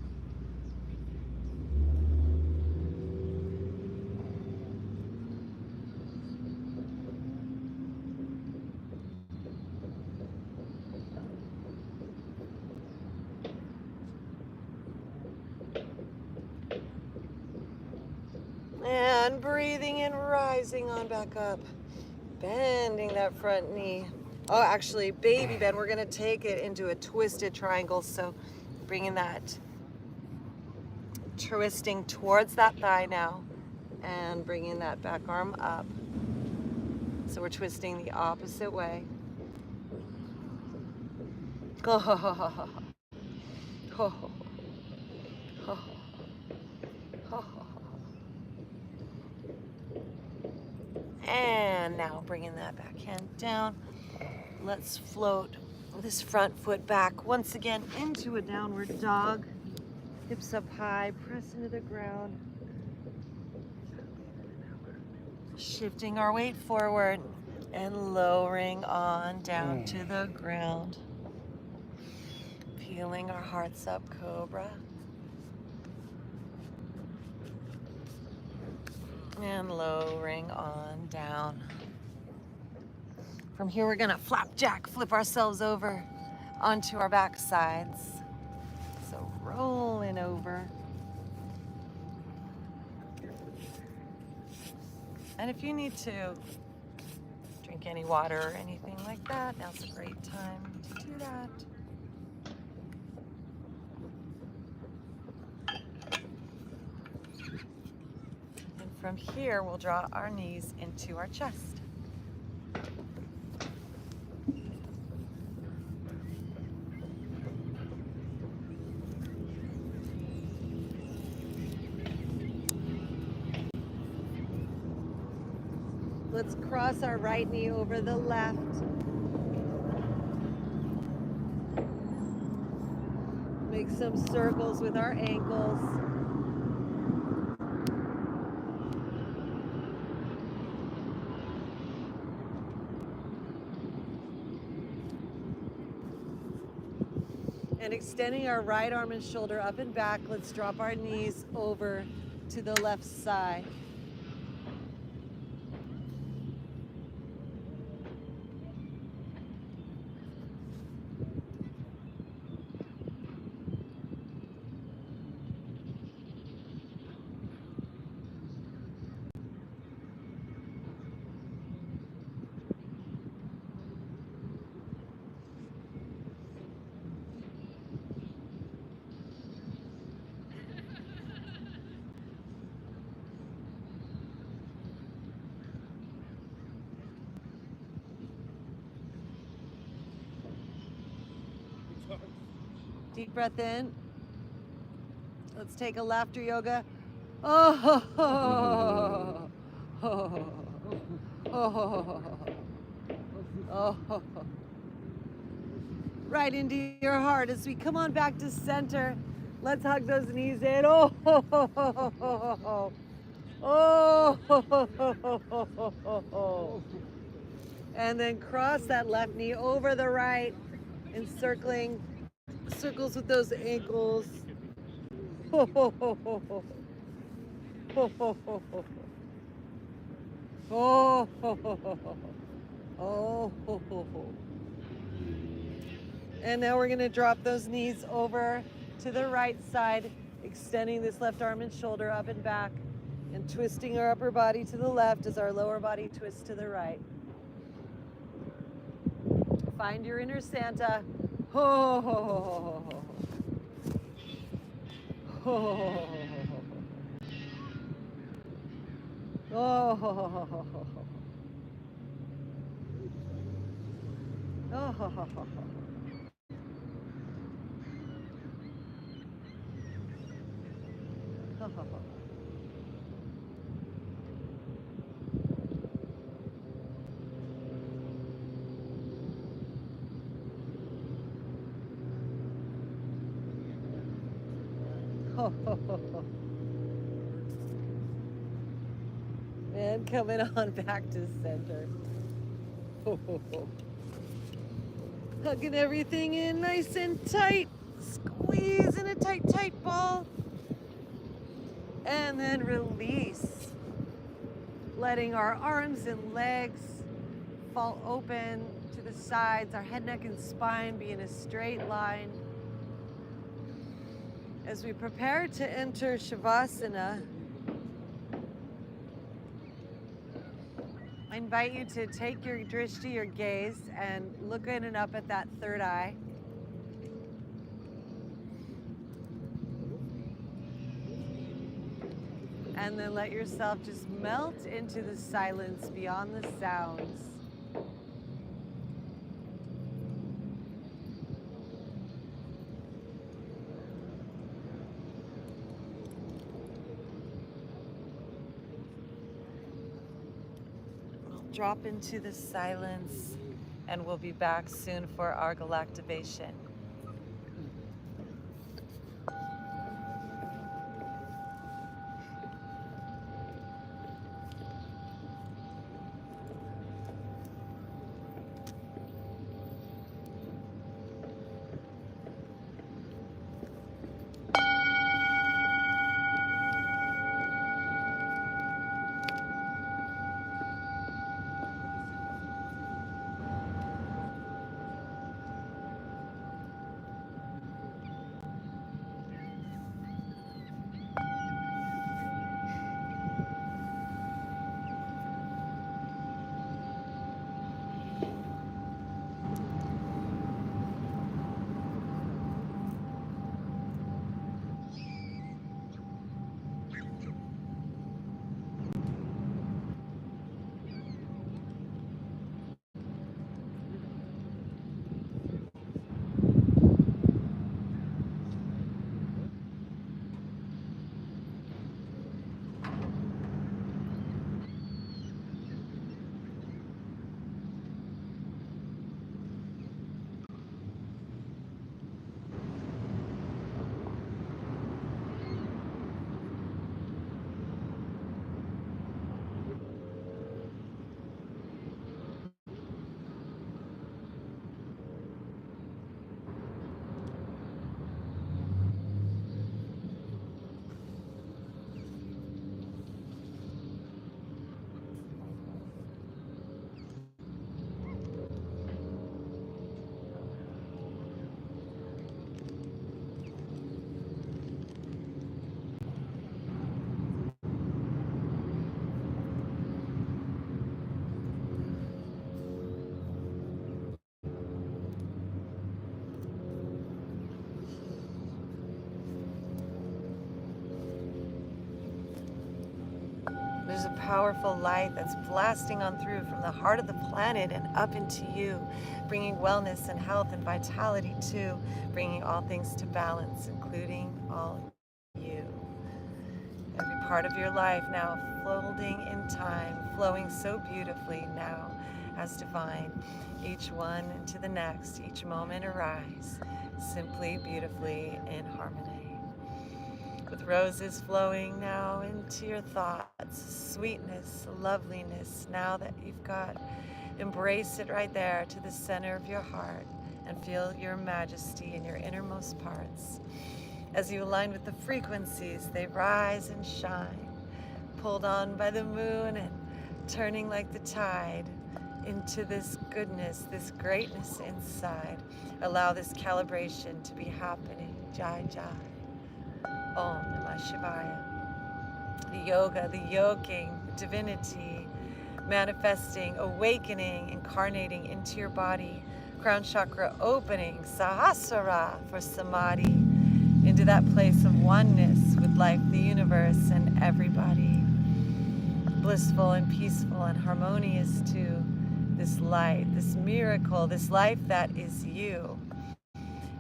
And breathing in, rising on back up. Bending that front knee. Oh, actually, baby bend. We're gonna take it into a twisted triangle. So bringing that, twisting towards that thigh now. And bringing that back arm up. So we're twisting the opposite way. And now bringing that back hand down. Let's float this front foot back once again into a downward dog. Hips up high, press into the ground. Shifting our weight forward and lowering on down to the ground. Peeling our hearts up, cobra. And lowering on down. From here, we're gonna flapjack, flip ourselves over onto our back sides. So rolling over. And if you need to drink any water or anything like that, now's a great time to do that. And from here, we'll draw our knees into our chest. Let's cross our right knee over the left. Make some circles with our ankles. And extending our right arm and shoulder up and back, let's drop our knees over to the left side. Deep breath in. Let's take a laughter yoga. Oh, oh, oh, oh, oh. Right into your heart as we come on back to center. Let's hug those knees in. Oh, oh, oh, oh, oh, oh, oh, oh. And then cross that left knee over the right, encircling circles with those ankles. Ho, ho, ho, ho, ho. Ho, ho, ho, ho. Oh, ho, ho, ho, ho. Oh, ho, ho, ho. And now we're going to drop those knees over to the right side, extending this left arm and shoulder up and back, and twisting our upper body to the left as our lower body twists to the right. Find your inner Santa. Ho, ho, ho, ho, ho. Ho, ho, ho, ho, ho. Oh, ho, ho, ho, ho. Oh, ho, ho, ho, ho, ho. Oh, ho, ho, ho, ho. Ho, ho, ho. Ho, ho, ho, ho. And coming on back to center. Ho, ho, ho. Hugging everything in nice and tight. Squeeze in a tight, tight ball. And then release. Letting our arms and legs fall open to the sides, our head, neck, and spine be in a straight line. As we prepare to enter shavasana, I invite you to take your drishti, your gaze, and look in and up at that third eye. And then let yourself just melt into the silence beyond the sounds. We'll drop into the silence and we'll be back soon for our Galactivation. There's a powerful light that's blasting on through from the heart of the planet and up into you, bringing wellness and health and vitality too, bringing all things to balance, including all you. Every part of your life now folding in time, flowing so beautifully now as divine. Each one into the next, each moment arise, simply, beautifully in harmony. With roses flowing now into your thoughts, sweetness, loveliness, now that you've got, embrace it right there to the center of your heart and feel your majesty in your innermost parts. As you align with the frequencies, they rise and shine, pulled on by the moon and turning like the tide into this goodness, this greatness inside. Allow this calibration to be happening. Jai Jai. Om Namah Shivaya. The yoga, the yoking, the divinity, manifesting, awakening, incarnating into your body. Crown chakra opening, Sahasrara for Samadhi, into that place of oneness with life, the universe, and everybody. Blissful and peaceful and harmonious too. this light, this miracle, this life that is you,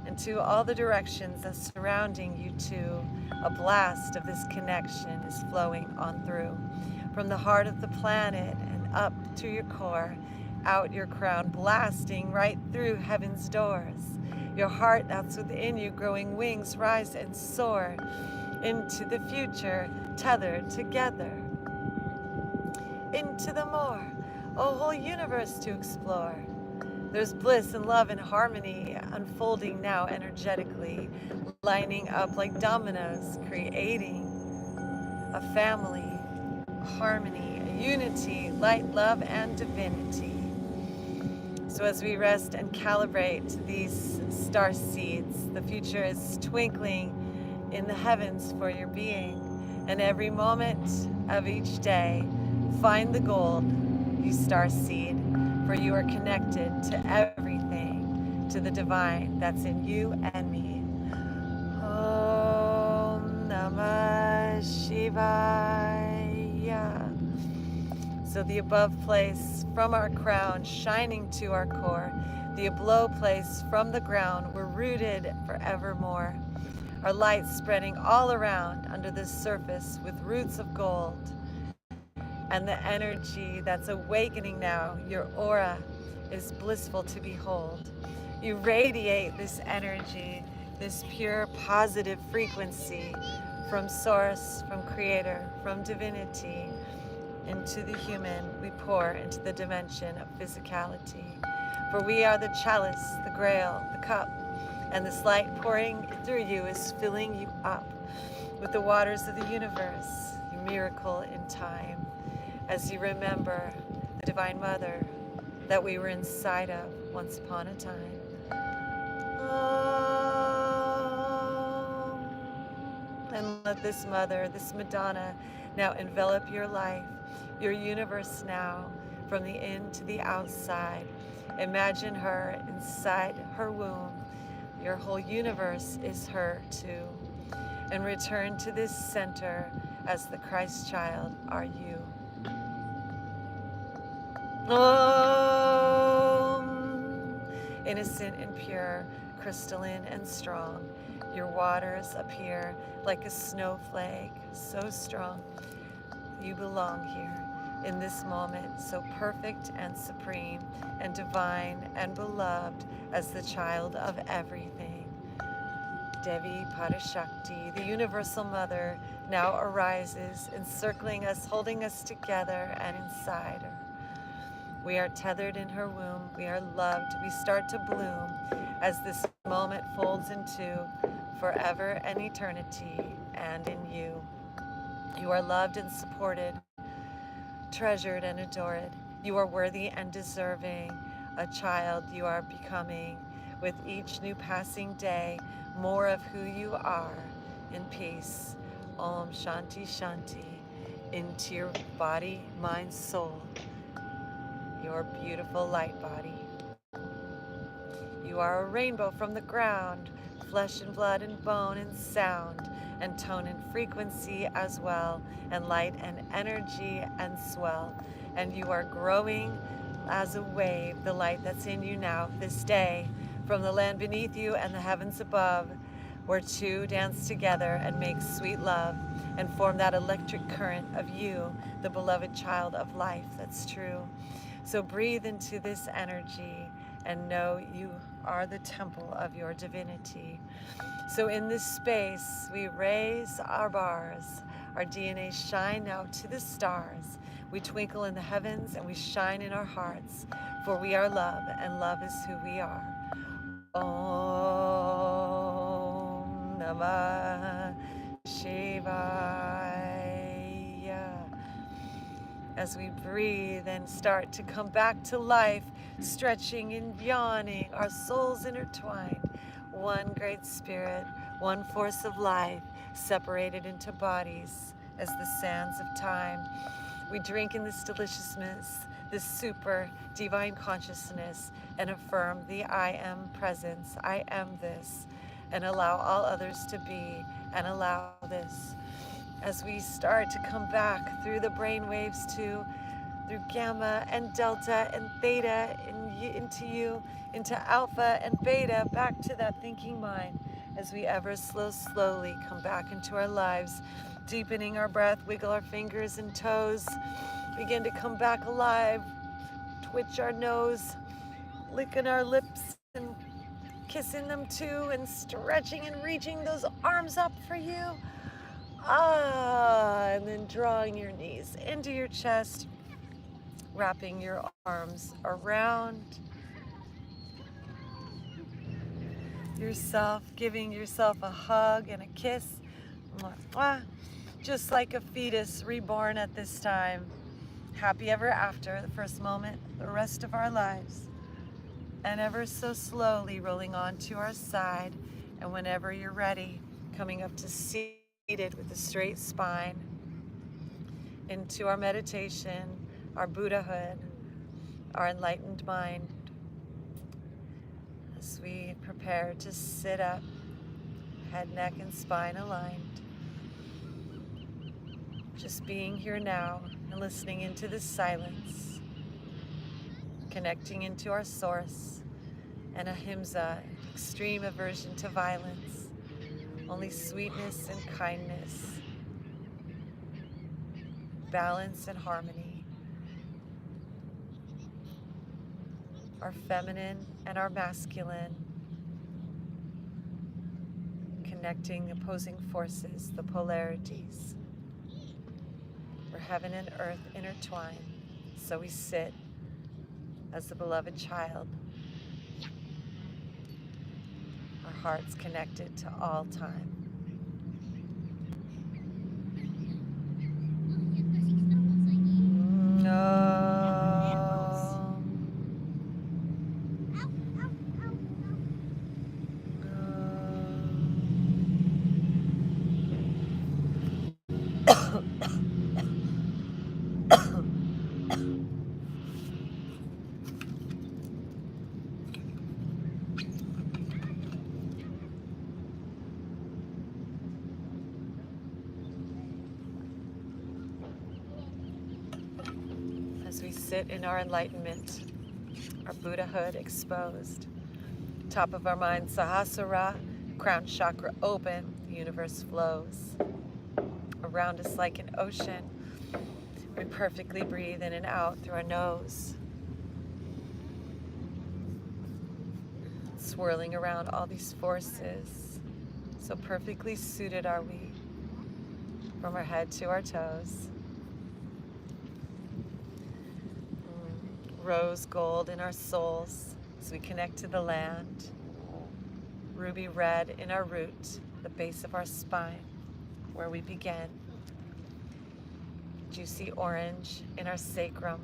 into all the directions that's surrounding you too. A blast of this connection is flowing on through, from the heart of the planet and up to your core, out your crown, blasting right through heaven's doors. Your heart that's within you, growing wings, rise and soar into the future, tethered together, into the more, a whole universe to explore. There's bliss and love and harmony unfolding now energetically, lining up like dominoes, creating a family, a harmony, a unity, light, love, and divinity. So as we rest and calibrate these star seeds, the future is twinkling in the heavens for your being. And every moment of each day, find the gold, you star seed, for you are connected to everything, to the divine that's in you and me. Om Namah Shivaya. So the above place from our crown, shining to our core, the below place from the ground, we're rooted forevermore. Our light spreading all around under this surface with roots of gold. And the energy that's awakening now, your aura, is blissful to behold. You radiate this energy, this pure positive frequency from source, from creator, from divinity, into the human. We pour into the dimension of physicality. For we are the chalice, the grail, the cup, and this light pouring through you is filling you up with the waters of the universe, your miracle in time, as you remember the Divine Mother that we were inside of once upon a time. And let this Mother, this Madonna, now envelop your life, your universe now, from the in to the outside. Imagine her inside her womb. Your whole universe is her too. And return to this center as the Christ child are you. Om, innocent and pure, crystalline and strong, your waters appear like a snowflake, so strong. You belong here in this moment, so perfect and supreme and divine and beloved as the child of everything. Devi Parashakti, the universal mother, now arises, encircling us, holding us together and inside her. We are tethered in her womb. We are loved. We start to bloom as this moment folds into forever and eternity and in you. You are loved and supported, treasured and adored. You are worthy and deserving. A child you are becoming with each new passing day, more of who you are in peace. Om Shanti Shanti into your body, mind, soul. Your beautiful light body. You are a rainbow from the ground, flesh and blood and bone and sound and tone and frequency as well, and light and energy and swell. And you are growing as a wave, the light that's in you now, this day, from the land beneath you and the heavens above, where two dance together and make sweet love and form that electric current of you, the beloved child of life that's true. So breathe into this energy and know you are the temple of your divinity. So in this space, we raise our bars. Our DNA shine now to the stars. We twinkle in the heavens and we shine in our hearts, for we are love and love is who we are. Om Namah Shivaya. As we breathe and start to come back to life, stretching and yawning, our souls intertwined. One great spirit, one force of life, separated into bodies as the sands of time. We drink in this deliciousness, this super divine consciousness, and affirm the I am presence, I am this, and allow all others to be, and allow this. As we start to come back through the brain waves to through gamma and delta and theta, into you, into alpha and beta, back to that thinking mind as we ever slowly come back into our lives, deepening our breath, wiggle our fingers and toes, begin to come back alive, twitch our nose, licking our lips and kissing them too, and stretching and reaching those arms up for you. And then drawing your knees into your chest, wrapping your arms around yourself, giving yourself a hug and a kiss. Mwah, mwah. Just like a fetus reborn at this time. Happy ever after, the first moment, the rest of our lives. And ever so slowly rolling onto our side. And whenever you're ready, coming up to seated with a straight spine into our meditation, our Buddhahood, our enlightened mind. As we prepare to sit up, head, neck, and spine aligned. Just being here now and listening into the silence, connecting into our source, and ahimsa, extreme aversion to violence, only sweetness and kindness, balance and harmony, our feminine and our masculine, connecting opposing forces, the polarities, where heaven and earth intertwine. So we sit as the beloved child, our hearts connected to all time. As we sit in our enlightenment, our Buddhahood exposed, top of our mind, Sahasrara, crown chakra open, the universe flows around us like an ocean. We perfectly breathe in and out through our nose, swirling around all these forces. So perfectly suited are we, from our head to our toes. Rose gold in our souls as we connect to the land. Ruby red in our root, the base of our spine, where we begin. Juicy orange in our sacrum.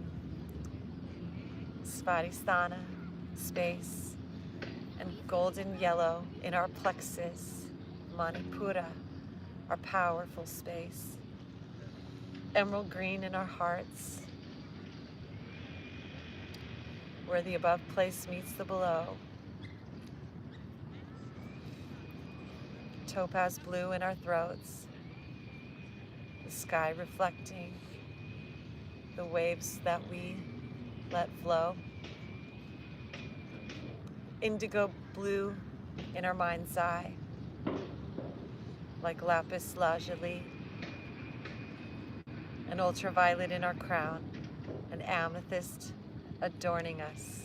Svadhisthana, space. And golden yellow in our plexus, Manipura, our powerful space. Emerald green in our hearts, where the above place meets the below. Topaz blue in our throats, the sky reflecting the waves that we let flow. Indigo blue in our mind's eye, like lapis lazuli. An ultraviolet in our crown, an amethyst adorning us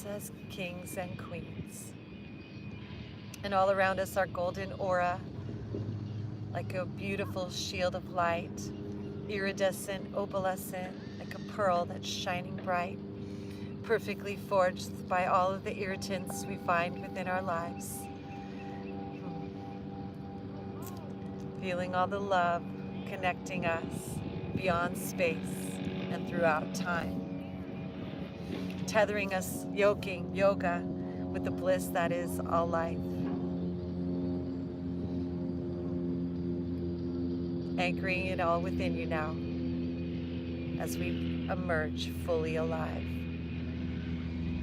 as kings and queens. And all around us, our golden aura, like a beautiful shield of light, iridescent, opalescent, like a pearl that's shining bright, perfectly forged by all of the irritants we find within our lives. Feeling all the love connecting us beyond space and throughout time. Tethering us, yoga, with the bliss that is all life. Anchoring it all within you now as we emerge fully alive.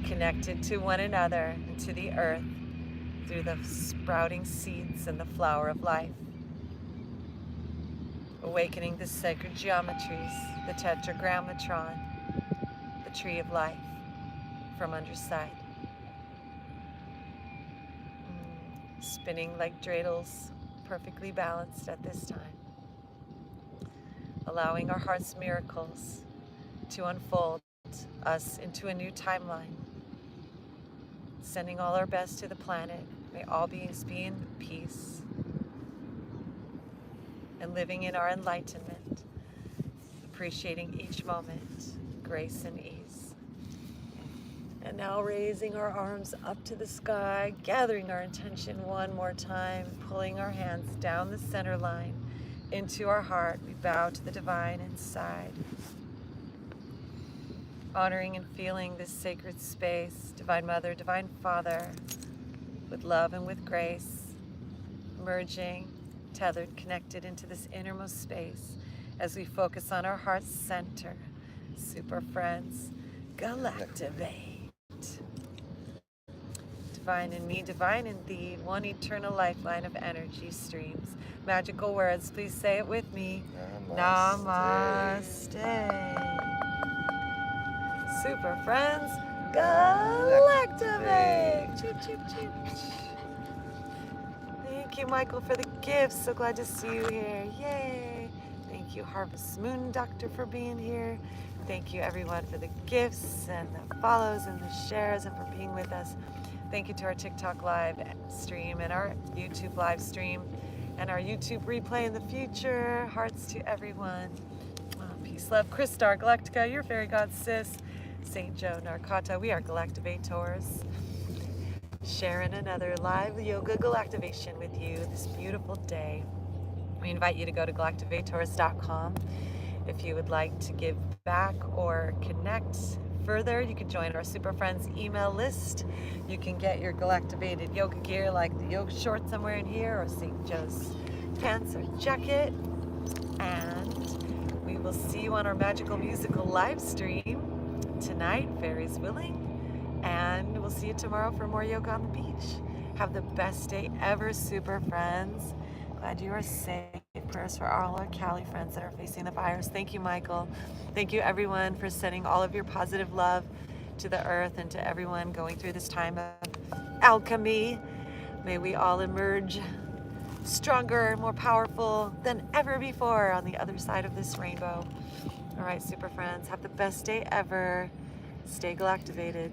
Connected to one another and to the earth through the sprouting seeds and the flower of life. awakening the sacred geometries, the tetragrammatron, the tree of life from underside. Spinning like dreidels, perfectly balanced at this time. Allowing our heart's miracles to unfold us into a new timeline. Sending all our best to the planet. May all beings be in peace. And living in our enlightenment. Appreciating each moment, grace and ease. And now raising our arms up to the sky, gathering our intention one more time, pulling our hands down the center line into our heart. We bow to the divine inside. Honoring and feeling this sacred space, Divine Mother, Divine Father, with love and with grace, merging, tethered, connected into this innermost space as we focus on our heart's center. Super friends, Galactivate. Divine in me, divine in thee, one eternal lifeline of energy streams. Magical words, please say it with me. Namaste. Super friends, Galactivate. Choo, choo, choo. Thank you, Michael, for the gifts. So glad to see you here. Yay. Thank you, Harvest Moon Doctor, for being here. Thank you, everyone, for the gifts and the follows and the shares and for being with us. Thank you to our TikTok live stream and our YouTube live stream and our YouTube replay in the future. Hearts to everyone. Peace, love. Christar Galactica, your fairy god sis. St. Joe Narcata, we are Galactivators. Sharing another live yoga Galactivation with you this beautiful day. We invite you to go to Galactivators.com. If you would like to give back or connect further, you can join our Super Friends email list. You can get your Galactivated yoga gear like the yoga shorts somewhere in here or St. Joe's pants or jacket. And we will see you on our magical musical live stream tonight, fairies willing. And we'll see you tomorrow for more yoga on the beach. Have the best day ever, Super Friends. Glad you are safe. Prayers for all our Cali friends that are facing the virus. Thank you, Michael. Thank you, everyone, for sending all of your positive love to the earth and to everyone going through this time of alchemy. May we all emerge stronger, more powerful than ever before on the other side of this rainbow. All right, Super Friends, have the best day ever. Stay Galactivated.